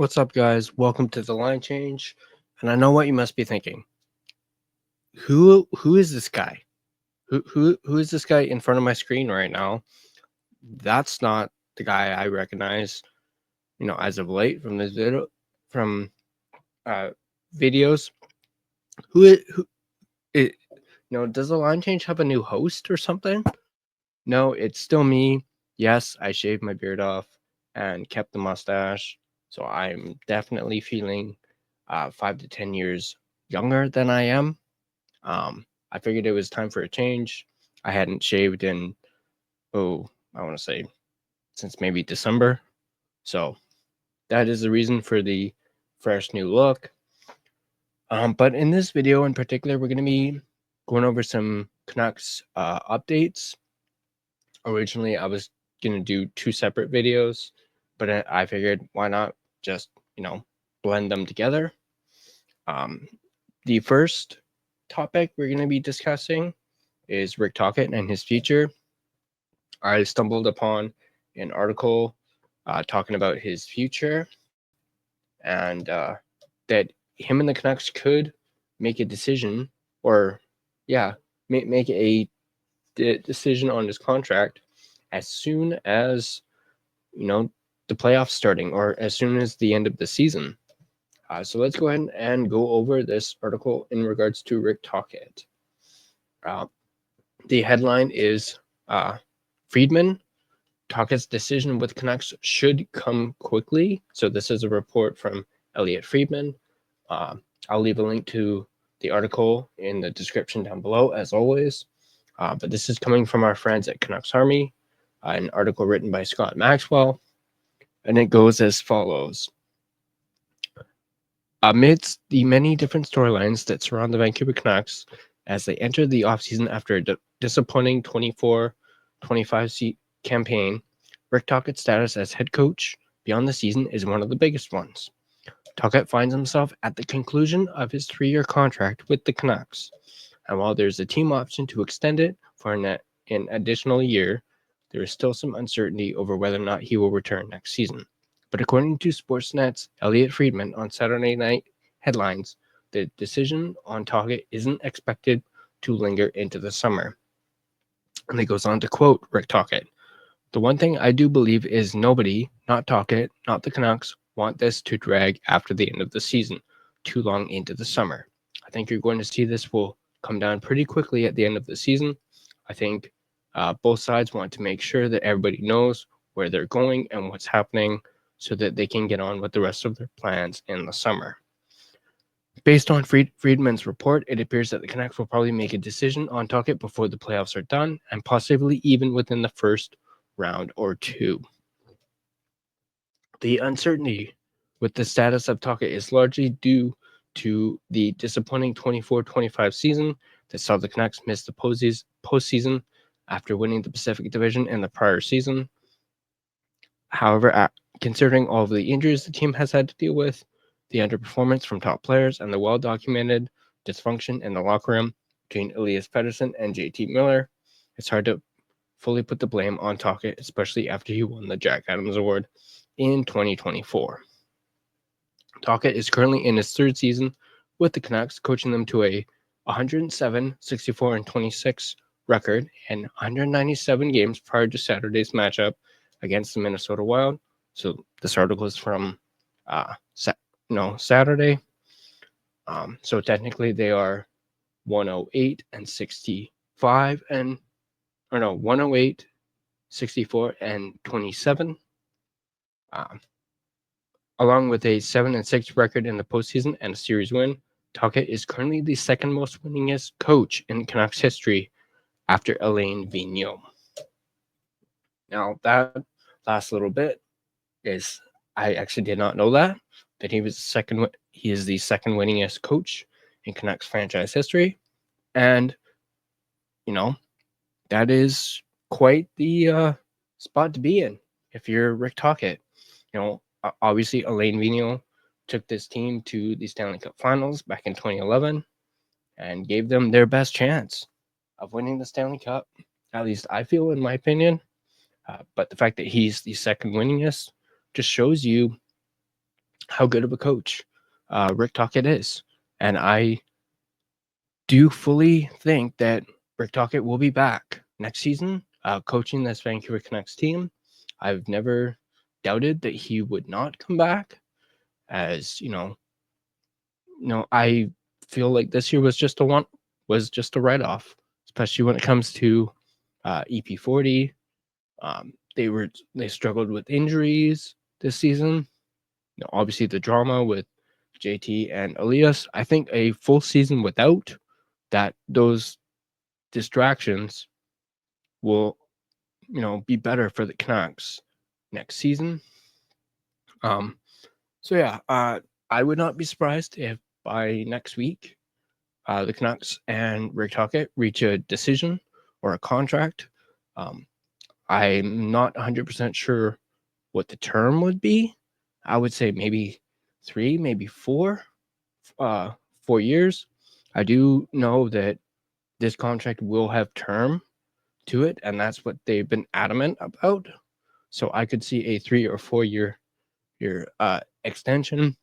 What's up, guys? Welcome to the line change. And I know what you must be thinking. Who is this guy? Who is this guy in front of my screen right now? That's not the guy I recognize, as of late from this video, from videos. Does the line change have a new host or something? No, it's still me. Yes, I shaved my beard off and kept the mustache. So I'm definitely feeling 5 to 10 years younger than I am. I figured it was time for a change. I hadn't shaved in, I want to say since maybe December. So that is the reason for the fresh new look. But in this video in particular, we're going to be going over some Canucks updates. Originally, I was going to do 2 separate videos, but I figured why not just, blend them together. The first topic we're going to be discussing is Rick Tocchet and his future. I stumbled upon an article talking about his future and that him and the Canucks could make a decision make a decision on his contract as soon as, the playoffs starting or as soon as the end of the season. So let's go ahead and go over this article in regards to Rick Tocchet. The headline is Friedman, Tocchet's decision with Canucks should come quickly. So this is a report from Elliotte Friedman. I'll leave a link to the article in the description down below, as always. But this is coming from our friends at Canucks Army, an article written by Scott Maxwell, and it goes as follows. Amidst the many different storylines that surround the Vancouver Canucks as they enter the offseason after a disappointing 24-25 campaign, Rick Tocchet's status as head coach beyond the season is one of the biggest ones. Tocchet finds himself at the conclusion of his 3-year contract with the Canucks, and while there's a team option to extend it for an additional year, there is still some uncertainty over whether or not he will return next season. But according to Sportsnet's Elliotte Friedman on Saturday Night Headlines, the decision on Tocchet isn't expected to linger into the summer. And he goes on to quote Rick Tocchet, "The one thing I do believe is nobody, not Tocchet, not the Canucks, want this to drag after the end of the season, too long into the summer. I think you're going to see this will come down pretty quickly at the end of the season. I think both sides want to make sure that everybody knows where they're going and what's happening so that they can get on with the rest of their plans in the summer." Based on Friedman's report, it appears that the Canucks will probably make a decision on Tocchet before the playoffs are done and possibly even within the first round or 2. The uncertainty with the status of Tocchet is largely due to the disappointing 24-25 season that saw the Canucks miss the postseason after winning the Pacific Division in the prior season. However, considering all of the injuries the team has had to deal with, the underperformance from top players, and the well-documented dysfunction in the locker room between Elias Pettersson and JT Miller, it's hard to fully put the blame on Tocchet, especially after he won the Jack Adams Award in 2024. Tocchet is currently in his 3rd season with the Canucks, coaching them to a 107, 64, and 26 record and 197 games prior to Saturday's matchup against the Minnesota Wild. So this article is from Saturday. So technically they are 108 and 65 and 108, 64 and 27. Along with a 7-6 record in the postseason and a series win, Tocchet is currently the 2nd most winningest coach in Canucks history after Alain Vigneault. Now that last little bit is, I actually did not know that he was he is the 2nd winningest coach in Canucks franchise history. And, that is quite the spot to be in if you're Rick Tocchet. Obviously, Alain Vigneault took this team to the Stanley Cup Finals back in 2011 and gave them their best chance of winning the Stanley Cup, at least I feel, in my opinion. But the fact that he's the 2nd winningest just shows you how good of a coach Rick Tocchet is. And I do fully think that Rick Tocchet will be back next season coaching this Vancouver Canucks team. I've never doubted that he would not come back, as I feel like this year was just a write-off, especially when it comes to EP40. They struggled with injuries this season. Obviously the drama with JT and Elias. I think a full season without those distractions will be better for the Canucks next season. So yeah, I would not be surprised if by next week the Canucks and Rick Tocchet reach a decision or a contract. I'm not 100% sure what the term would be. I would say maybe 3, maybe 4 years. I do know that this contract will have term to it, and that's what they've been adamant about. So I could see a 3 or 4 year extension.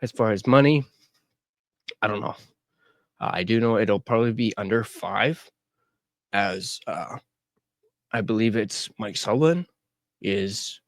As far as money, I don't know. I do know it'll probably be under 5, as I believe it's Mike Sullivan is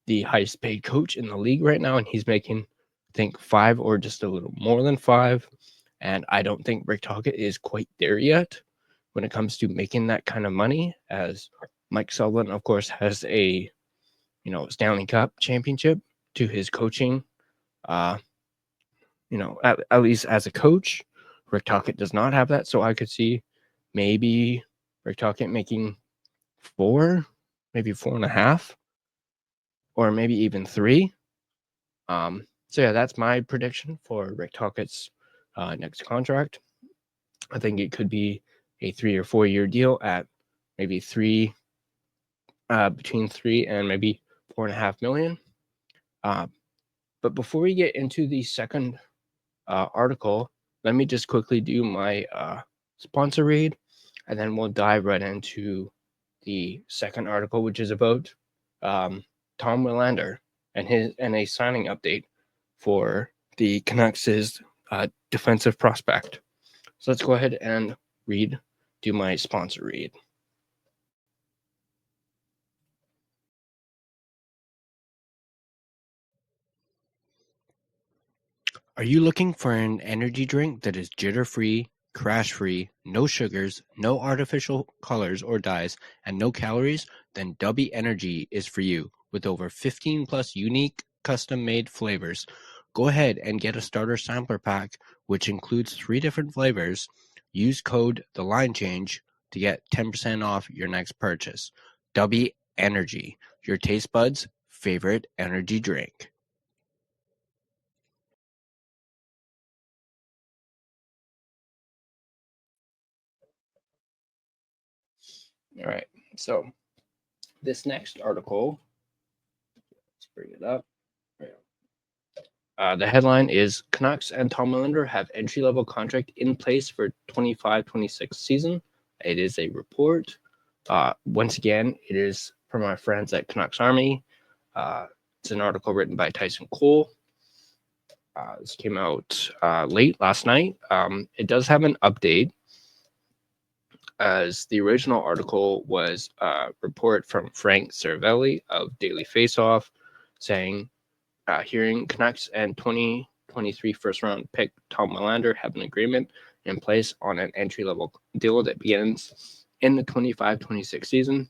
the highest paid coach in the league right now, and he's making, I think, 5 or just a little more than 5. And I don't think Rick Tocchet is quite there yet when it comes to making that kind of money, as Mike Sullivan, of course, has a Stanley Cup championship to his coaching. At least as a coach, Rick Tocchet does not have that. So I could see maybe Rick Tocchet making 4, maybe 4.5, or maybe even 3. So yeah, that's my prediction for Rick Tocchet's next contract. I think it could be a 3 or 4 year deal at maybe between 3 and maybe 4.5 million. But before we get into the second article, let me just quickly do my sponsor read, and then we'll dive right into the second article, which is about Tom Willander and a signing update for the Canucks' defensive prospect. So let's go ahead and do my sponsor read. Are you looking for an energy drink that is jitter-free, crash-free, no sugars, no artificial colors or dyes, and no calories? Then Dubby Energy is for you. With over 15 plus unique custom-made flavors, go ahead and get a starter sampler pack, which includes 3 different flavors. Use code TheLineChange to get 10% off your next purchase. Dubby Energy, your taste buds' favorite energy drink. All right, so this next article, let's bring it up. The headline is Canucks and Tom Willander have entry-level contract in place for 25-26 season. It is a report. Once again, it is from our friends at Canucks Army. It's an article written by Tyson Cole. This came out late last night. It does have an update, as the original article was a report from Frank Cervelli of Daily Faceoff saying, hearing Canucks and 2023 first round pick Tom Willander have an agreement in place on an entry level deal that begins in the 25-26 season.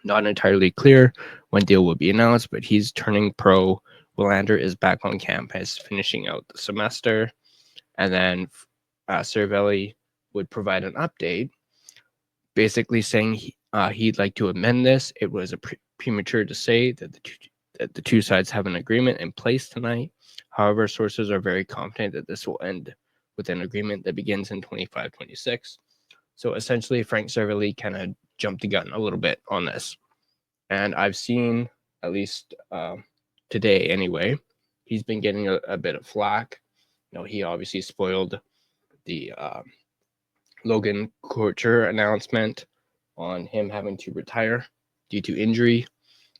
Not entirely clear when deal will be announced, but he's turning pro. Willander is back on campus, finishing out the semester, and then Cervelli would provide an update, basically saying he'd like to amend this. It was premature to say that the two sides have an agreement in place tonight. However, sources are very confident that this will end with an agreement that begins in 25-26. So essentially, Frank Cervelli kind of jumped the gun a little bit on this. And I've seen, at least today anyway, he's been getting a bit of flack. He obviously spoiled the Logan Couture announcement on him having to retire due to injury.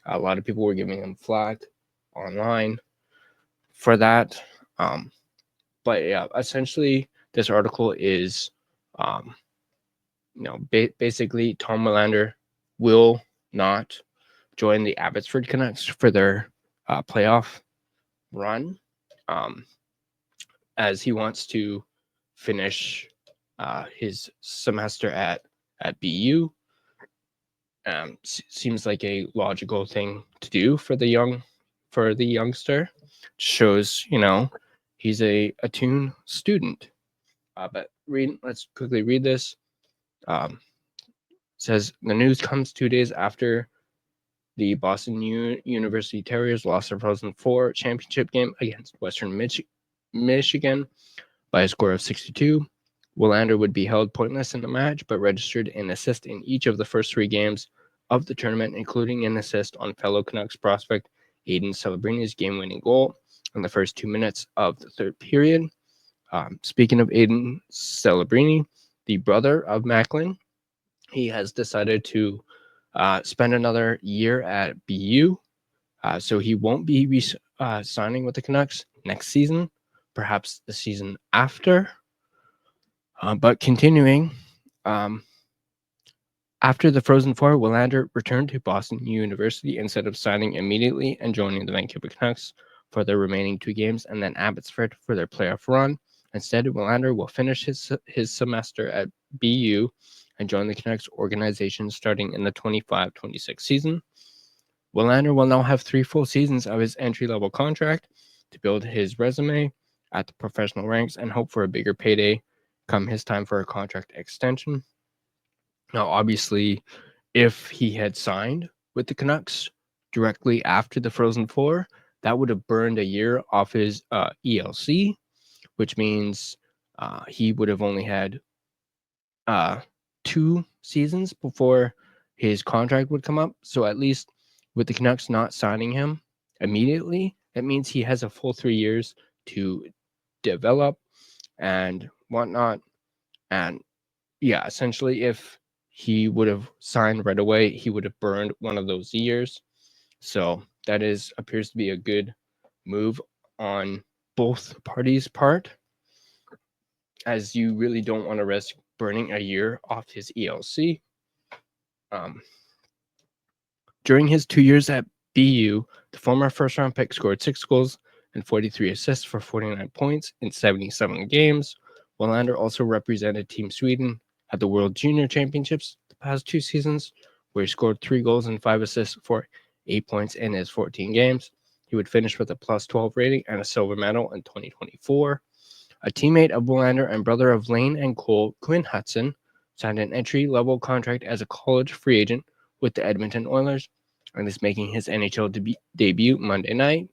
A lot of people were giving him flack online for that. But yeah, essentially, this article is, basically Tom Willander will not join the Abbotsford Canucks for their playoff run, as he wants to finish his semester at BU. Seems like a logical thing to do for the youngster. Shows he's a attuned student. But let's quickly read this. Says the news comes 2 days after the Boston University Terriers lost their Frozen Four championship game against Western Michigan by a score of 6-2. Willander would be held pointless in the match, but registered an assist in each of the first 3 games of the tournament, including an assist on fellow Canucks prospect Aiden Celebrini's game-winning goal in the first 2 minutes of the third period. Speaking of Aiden Celebrini, the brother of Macklin, he has decided to spend another year at BU, so he won't be signing with the Canucks next season, perhaps the season after. But continuing, after the Frozen Four, Willander returned to Boston University instead of signing immediately and joining the Vancouver Canucks for their remaining 2 games and then Abbotsford for their playoff run. Instead, Willander will finish his semester at BU and join the Canucks organization starting in the 25-26 season. Willander will now have 3 full seasons of his entry-level contract to build his resume at the professional ranks and hope for a bigger payday come his time for a contract extension. Now, obviously, if he had signed with the Canucks directly after the Frozen Four, that would have burned a year off his ELC, which means he would have only had 2 seasons before his contract would come up. So at least with the Canucks not signing him immediately, that means he has a full 3 years to develop and whatnot. And yeah, essentially, if he would have signed right away, he would have burned one of those years. So that appears to be a good move on both parties' part, as you really don't want to risk burning a year off his ELC. During his 2 years at BU, the former first-round pick scored 6 goals and 43 assists for 49 points in 77 games. Willander also represented Team Sweden at the World Junior Championships the past 2 seasons, where he scored 3 goals and 5 assists for 8 points in his 14 games. He would finish with a +12 rating and a silver medal in 2024. A teammate of Willander and brother of Lane and Cole, Quinn Hudson, signed an entry-level contract as a college free agent with the Edmonton Oilers and is making his NHL debut Monday night,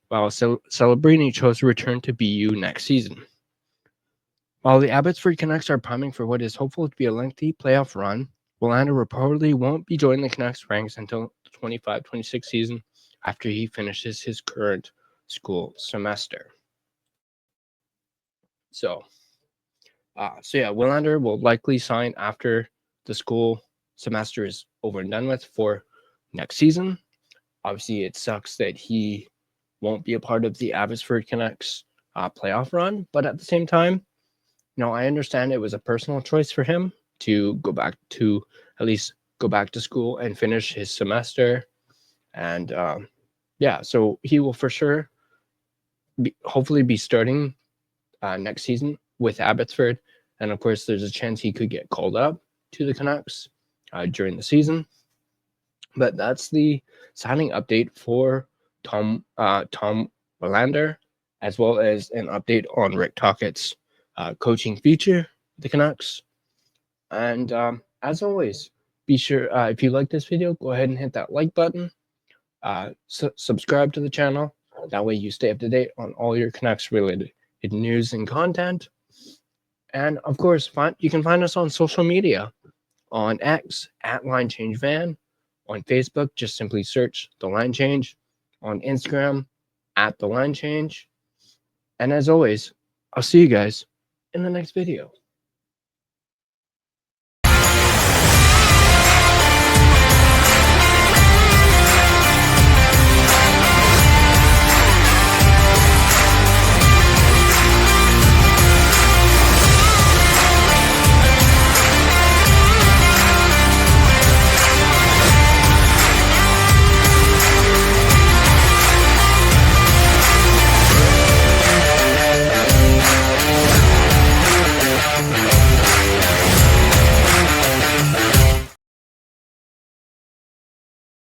while Celebrini chose to return to BU next season. While the Abbotsford Canucks are priming for what is hopeful to be a lengthy playoff run, Willander reportedly won't be joining the Canucks ranks until the 25-26 season after he finishes his current school semester. So yeah, Willander will likely sign after the school semester is over and done with for next season. Obviously, it sucks that he won't be a part of the Abbotsford Canucks playoff run, but at the same time, I understand it was a personal choice for him to at least go back to school and finish his semester. And so he will for sure hopefully be starting next season with Abbotsford. And of course, there's a chance he could get called up to the Canucks during the season. But that's the signing update for Tom Willander, as well as an update on Rick Tocchet's coaching future, the Canucks. And as always, be sure, if you like this video, go ahead and hit that like button. Subscribe to the channel. That way you stay up to date on all your Canucks related news and content. And of course, you can find us on social media, on X at Line Change Van, on Facebook, just simply search The Line Change, on Instagram at The Line Change. And as always, I'll see you guys in the next video.